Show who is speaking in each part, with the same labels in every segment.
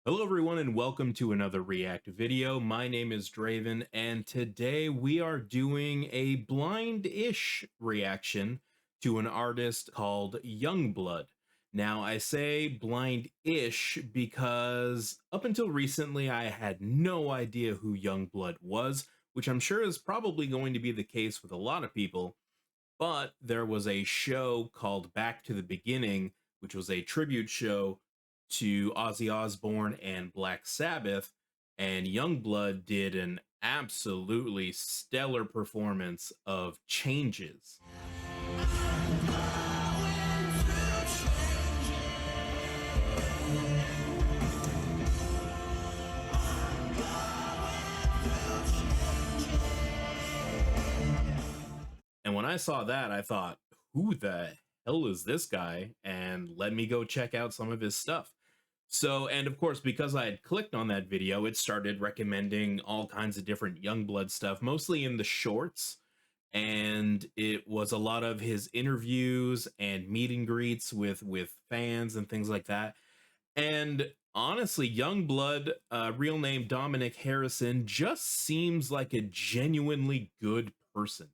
Speaker 1: Hello everyone and welcome to another React video. My name is Draven and today we are doing a blind-ish reaction to an artist called Yungblud. Now I say blind-ish because up until recently I had no idea who Yungblud was, which I'm sure is probably going to be the case with a lot of people, but there was a show called Back to the Beginning, which was a tribute show to Ozzy Osbourne and Black Sabbath, and Yungblud did an absolutely stellar performance of Changes. And when I saw that, I thought, who the hell is this guy? And let me go check out some of his stuff. So, and of course, because I had clicked on that video, it started recommending all kinds of different Yungblud stuff, mostly in the shorts. And it was a lot of his interviews and meet and greets with fans and things like that. And honestly, Yungblud, real name Dominic Harrison, just seems like a genuinely good person,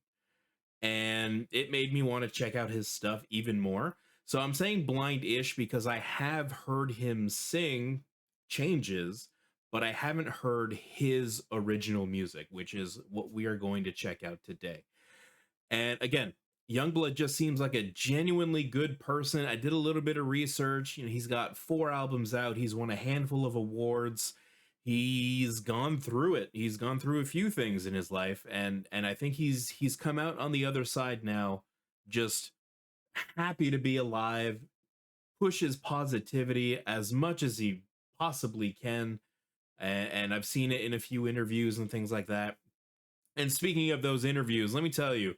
Speaker 1: and it made me want to check out his stuff even more. So I'm saying blind-ish because I have heard him sing Changes, but I haven't heard his original music, which is what we are going to check out today. And again, Youngblood just seems like a genuinely good person. I did a little bit of research. He's got 4 albums out. He's won a handful of awards. He's gone through it. He's gone through a few things in his life, and I think he's come out on the other side now, just happy to be alive, pushes positivity as much as he possibly can. And I've seen it in a few interviews and things like that. And speaking of those interviews, let me tell you,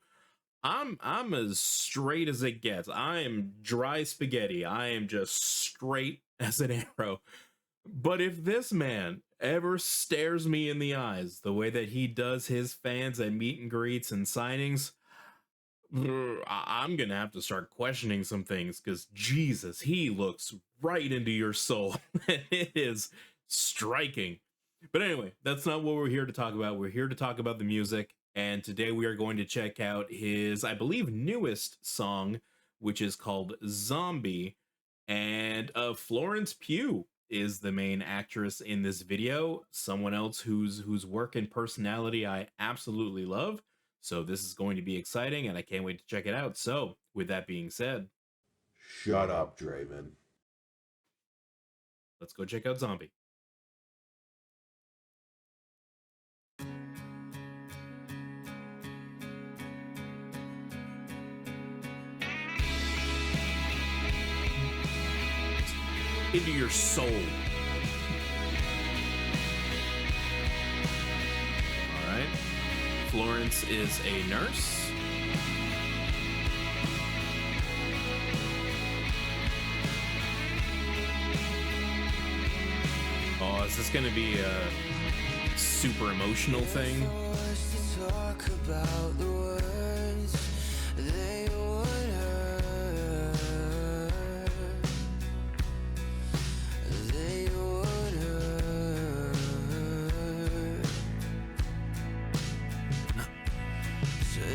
Speaker 1: I'm as straight as it gets. I am dry spaghetti. I am just straight as an arrow. But if this man ever stares me in the eyes the way that he does his fans at meet and greets and signings, I'm gonna have to start questioning some things, because Jesus, he looks right into your soul. And it is striking. But anyway, that's not what we're here to talk about. We're here to talk about the music, and today we are going to check out his, I believe, newest song, which is called Zombie. And Florence Pugh is the main actress in this video, someone else whose work and personality I absolutely love. So this is going to be exciting, and I can't wait to check it out. So with that being said,
Speaker 2: Shut up, Draven.
Speaker 1: let's go check out Zombie. Into your soul. All right. Florence is a nurse. Oh, is this going to be a super emotional thing?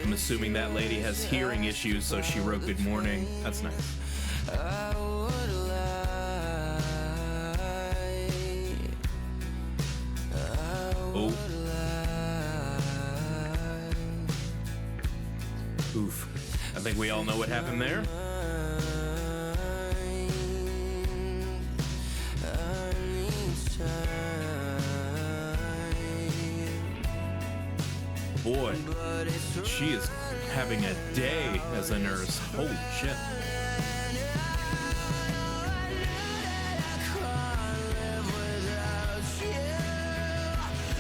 Speaker 1: I'm assuming that lady has hearing issues, so she wrote good morning. That's nice. Oh. Oof. I think we all know what happened there. Boy, she is having a day as a nurse. Holy shit.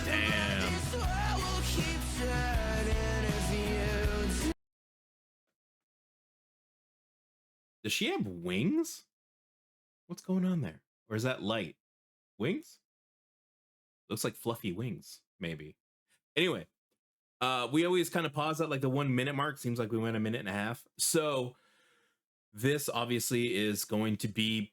Speaker 1: Damn. Does she have wings? What's going on there? Or is that light? Wings? Looks like fluffy wings, maybe. Anyway, we always kind of pause at like the 1 minute mark. Seems like we went a minute and a half. So this obviously is going to be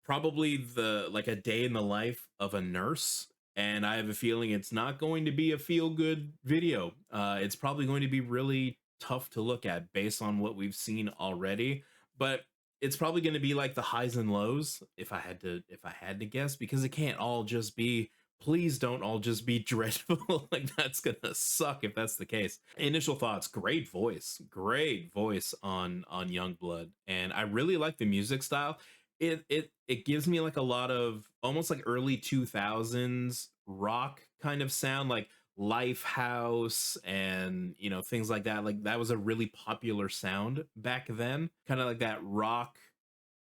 Speaker 1: probably the like a day in the life of a nurse, and I have a feeling it's not going to be a feel good video. It's probably going to be really tough to look at based on what we've seen already, but it's probably going to be like the highs and lows if I had to guess, because it can't all just be, please don't all just be dreadful. Like that's gonna suck if that's the case. Initial thoughts: great voice on Youngblood, and I really like the music style. It gives me like a lot of almost like early 2000s rock kind of sound, like Lifehouse and things like that. Like that was a really popular sound back then, kind of like that rock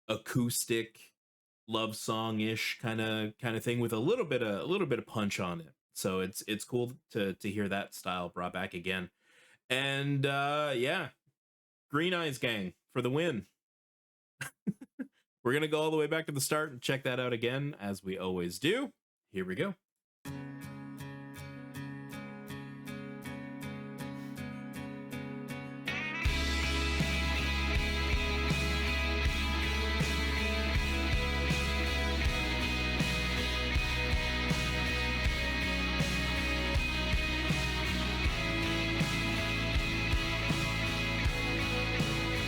Speaker 1: acoustic love song ish kind of thing with a little bit of punch on it. So it's cool to hear that style brought back again. And yeah, Green Eyes Gang for the win. We're gonna go all the way back to the start and check that out again, as we always do. Here we go.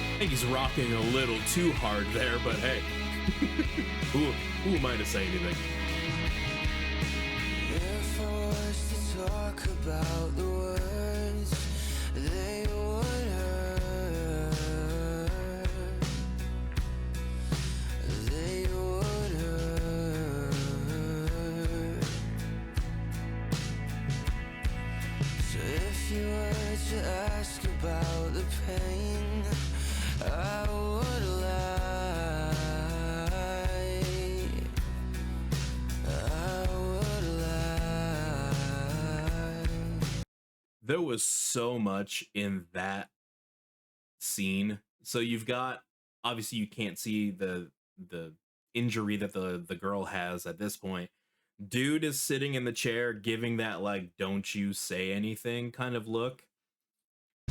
Speaker 1: I think he's rocking a little too hard there, but hey, who am I to say anything?
Speaker 3: If I was to talk about the words they would hurt, they would hurt. So if you were to ask about the pain, I would lie. I would lie.
Speaker 1: There was so much in that scene. So you've got, obviously you can't see the injury that the girl has at this point. Dude is sitting in the chair giving that like don't you say anything kind of look.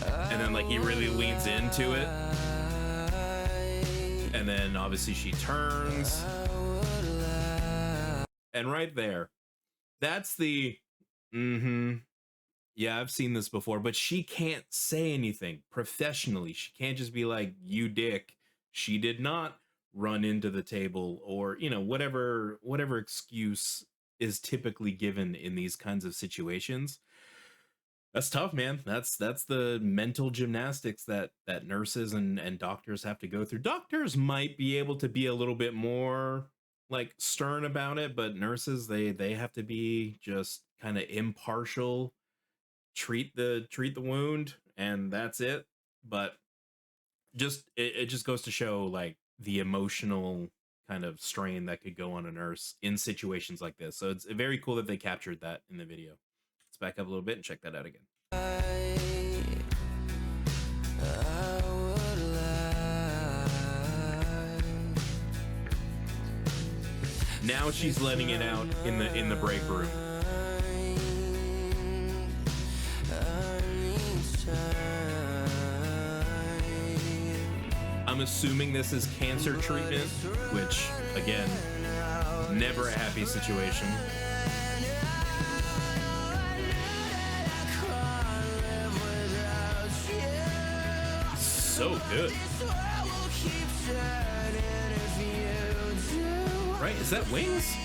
Speaker 1: And then like he really leans into it. And then obviously she turns. And right there, that's the yeah, I've seen this before, but she can't say anything professionally. She can't just be like, you dick. She did not run into the table, or, whatever excuse is typically given in these kinds of situations. That's tough, man. That's the mental gymnastics that nurses and doctors have to go through. Doctors might be able to be a little bit more like stern about it, but nurses, they have to be just kind of impartial, treat the wound, and that's it. But it just goes to show like the emotional kind of strain that could go on a nurse in situations like this. So it's very cool that they captured that in the video. Let's back up a little bit and check that out again. Now she's letting it out in the break room. I'm assuming this is cancer treatment, which again, never a happy situation. So good. Right? Is that Wings?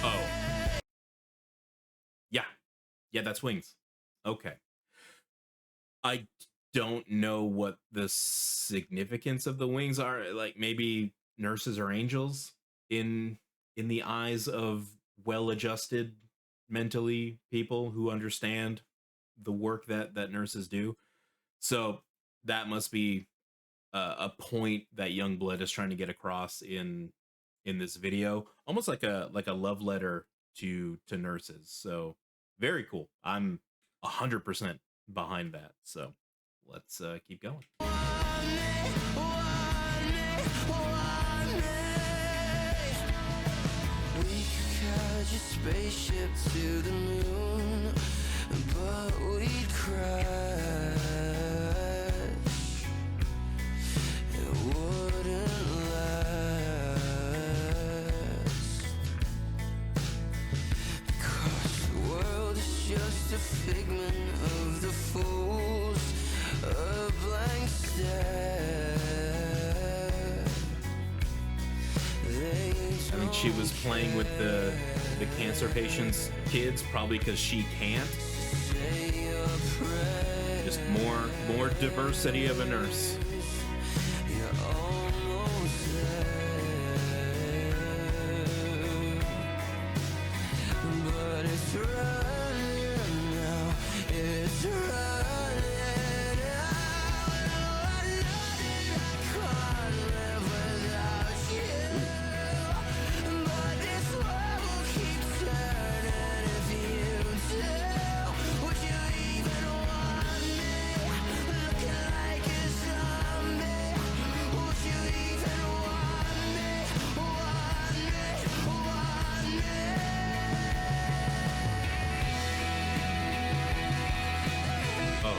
Speaker 1: Oh. Yeah. Yeah, that's Wings. Okay. I don't know what the significance of the wings are. Like maybe nurses are angels in the eyes of well-adjusted mentally people who understand the work that nurses do. So that must be a point that Youngblood is trying to get across in this video, almost like a love letter to nurses. So very cool. I'm 100% behind that. So let's keep going.
Speaker 3: your spaceship to the moon, but we'd crash. It wouldn't last, because the world is just a figment of the fools, a blank stare.
Speaker 1: I mean, she was playing with the cancer patient's kids, probably because she can't. Just more diversity of a nurse.
Speaker 3: But it's running now, it's running out. I know that I can't live without you, but this world will keep turning if you do. Would you even want me, looking like a zombie? Would you even want me, want me, want me?
Speaker 1: Oh.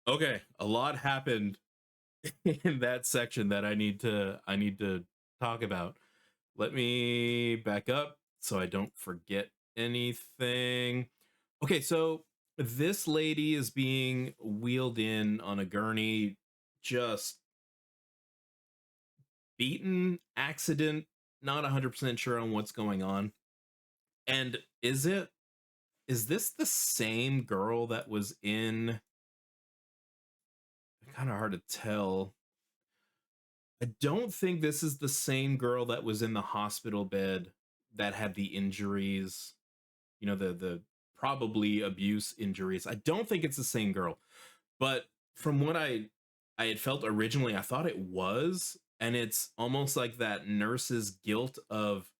Speaker 1: Okay, a lot happened in that section that I need to talk about. Let me back up so I don't forget anything. Okay, so this lady is being wheeled in on a gurney, just beaten, accident, not 100% sure on what's going on. And is this the same girl that was in, kind of hard to tell. I don't think this is the same girl that was in the hospital bed that had the injuries, you know, the probably abuse injuries. I don't think it's the same girl. But from what I had felt originally, I thought it was, and it's almost like that nurse's guilt of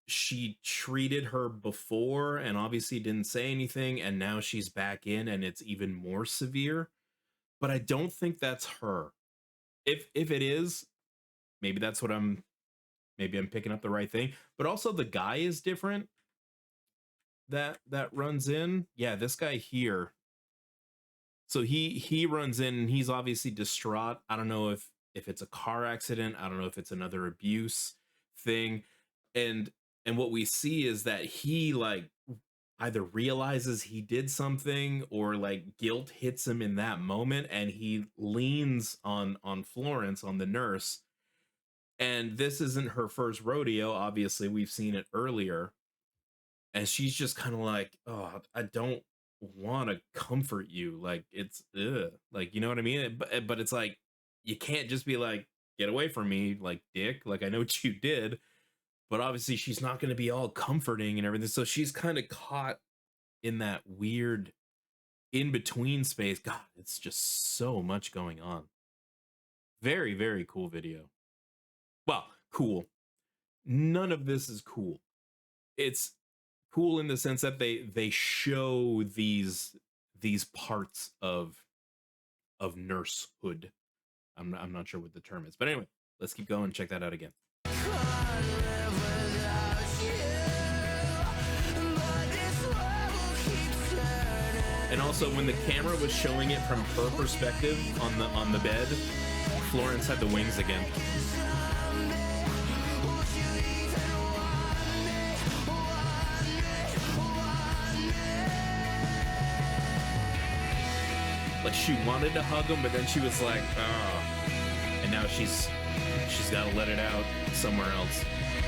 Speaker 1: she treated her before and obviously didn't say anything, and now she's back in and it's even more severe. But I don't think that's her. If it is, maybe that's what maybe I'm picking up the right thing. But also the guy is different that runs in. Yeah, this guy here. So he runs in and he's obviously distraught. I don't know if it's a car accident. I don't know if it's another abuse thing. And what we see is that he like either realizes he did something or like guilt hits him in that moment, and he leans on Florence, on the nurse. And this isn't her first rodeo. Obviously, we've seen it earlier. And she's just kind of like, oh, I don't want to comfort you. Like, it's like, you know what I mean? But it's like, you can't just be like, get away from me, like, dick. Like, I know what you did. But obviously, she's not going to be all comforting and everything. So she's kind of caught in that weird in between space. God, it's just so much going on. Very, very cool video. Well, cool. None of this is cool. It's cool in the sense that they show these parts of nursehood. I'm not sure what the term is, but anyway, let's keep going and check that out again. And also, when the camera was showing it from her perspective on the bed, Florence had the wings again. Like, she wanted to hug him, but then she was like, oh. And now she's got to let it out somewhere else.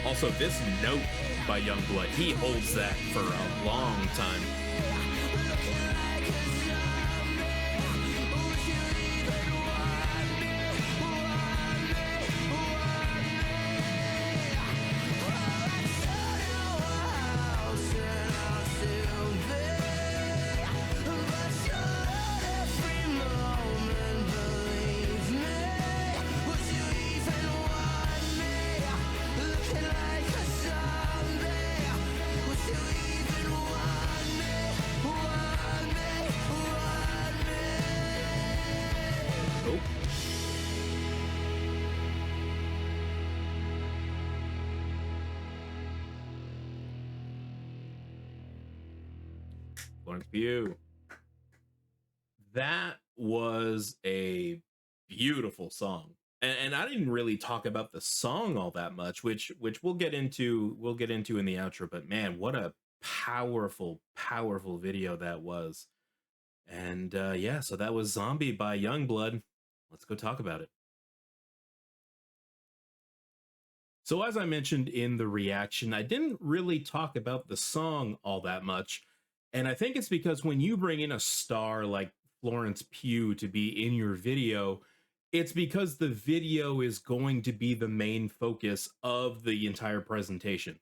Speaker 1: Also, this note by Yungblud, he holds that for a long time. Florence Pugh. That was a beautiful song. And I didn't really talk about the song all that much, which we'll get into in the outro, but man, what a powerful, powerful video that was. And yeah, so that was Zombie by Yungblud. Let's go talk about it. So, as I mentioned in the reaction, I didn't really talk about the song all that much. And I think it's because when you bring in a star like Florence Pugh to be in your video, it's because the video is going to be the main focus of the entire presentation.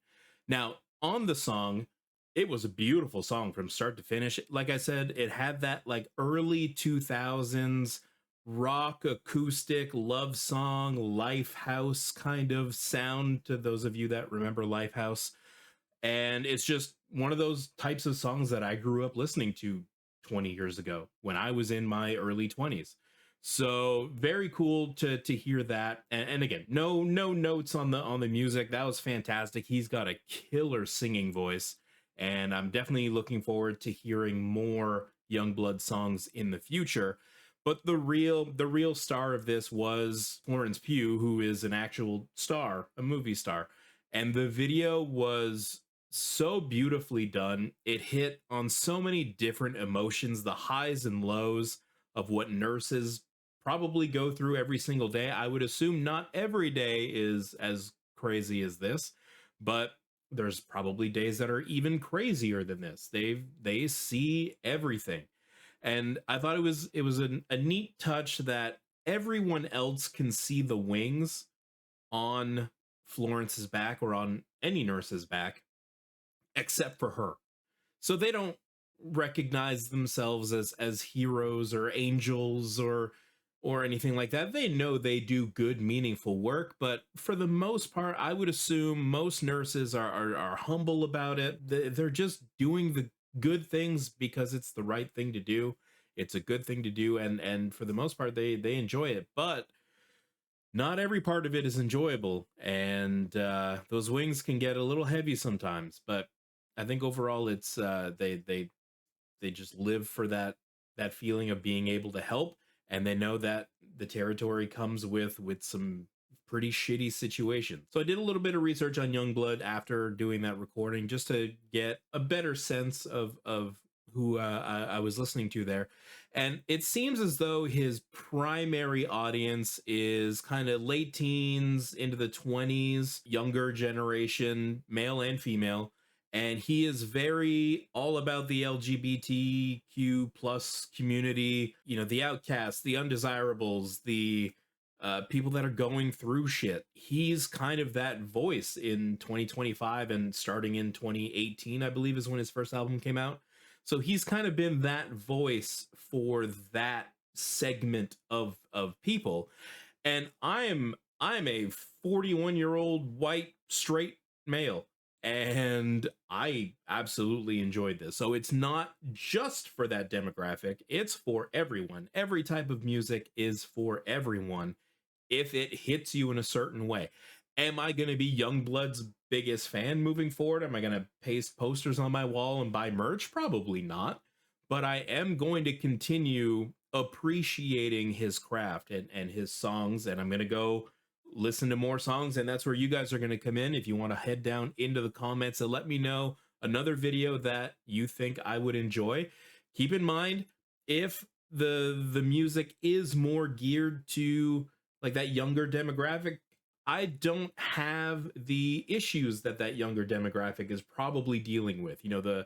Speaker 1: Now, on the song, it was a beautiful song from start to finish. Like I said, it had that like early 2000s rock acoustic love song Lifehouse kind of sound, to those of you that remember Lifehouse. And it's just one of those types of songs that I grew up listening to 20 years ago when I was in my early 20s. So very cool to hear that. And again, no notes on the music. That was fantastic. He's got a killer singing voice, and I'm definitely looking forward to hearing more Youngblood songs in the future. But the real star of this was Florence Pugh, who is an actual star, a movie star. And the video was so beautifully done. It hit on so many different emotions, the highs and lows of what nurses probably go through every single day. I would assume not every day is as crazy as this, but there's probably days that are even crazier than this. They see everything. And I thought it was a neat touch that everyone else can see the wings on Florence's back or on any nurse's back except for her. So they don't recognize themselves as heroes or angels or anything like that. They know they do good meaningful work, but for the most part, I would assume most nurses are humble about it. They're just doing the good things because it's the right thing to do. It's a good thing to do, and for the most part they enjoy it. But not every part of it is enjoyable, and those wings can get a little heavy sometimes. But I think overall, it's they just live for that feeling of being able to help, and they know that the territory comes with some pretty shitty situations. So I did a little bit of research on Youngblood after doing that recording, just to get a better sense of who I was listening to there. And it seems as though his primary audience is kind of late teens into the 20s, younger generation, male and female. And he is very all about the LGBTQ plus community, the outcasts, the undesirables, the people that are going through shit. He's kind of that voice in 2025, and starting in 2018, I believe, is when his first album came out. So he's kind of been that voice for that segment of people. And I'm a 41-year-old white straight male, and I absolutely enjoyed this. So it's not just for that demographic, it's for everyone. Every type of music is for everyone if it hits you in a certain way. Am I going to be Youngblood's biggest fan moving forward? Am I going to paste posters on my wall and buy merch? Probably not. But I am going to continue appreciating his craft and his songs, and I'm going to go listen to more songs. And that's where you guys are going to come in. If you want to head down into the comments and let me know another video that you think I would enjoy. Keep in mind, if the music is more geared to like that younger demographic, I don't have the issues that younger demographic is probably dealing with. The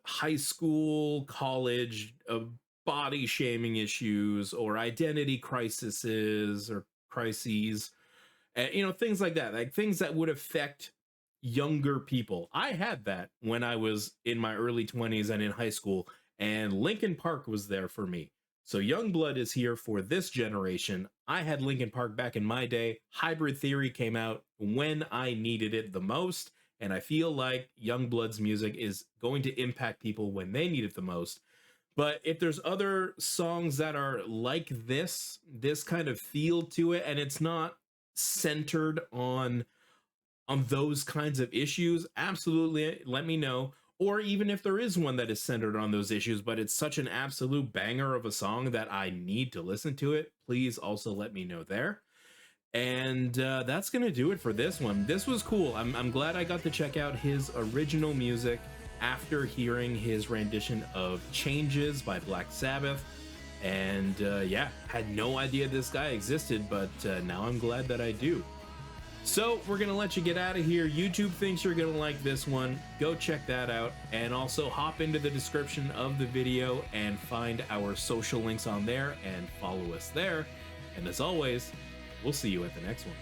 Speaker 1: high school, college, body shaming issues, or identity crises or crises, and things like that, like things that would affect younger people. I had that when I was in my early 20s and in high school, and Linkin Park was there for me. So Youngblood is here for this generation. I had Linkin Park back in my day. Hybrid Theory came out when I needed it the most, and I feel like Youngblood's music is going to impact people when they need it the most. But if there's other songs that are like this kind of feel to it, and it's not centered on those kinds of issues, absolutely let me know. or even if there is one that is centered on those issues, but it's such an absolute banger of a song that I need to listen to it, please also let me know there. And that's gonna do it for this one. This was cool. I'm glad I got to check out his original music after hearing his rendition of Changes by Black Sabbath. And yeah, had no idea this guy existed, but now I'm glad that I do. So we're gonna let you get out of here. YouTube thinks you're gonna like this one. Go check that out, and also hop into the description of the video and find our social links on there and follow us there. And as always, we'll see you at the next one.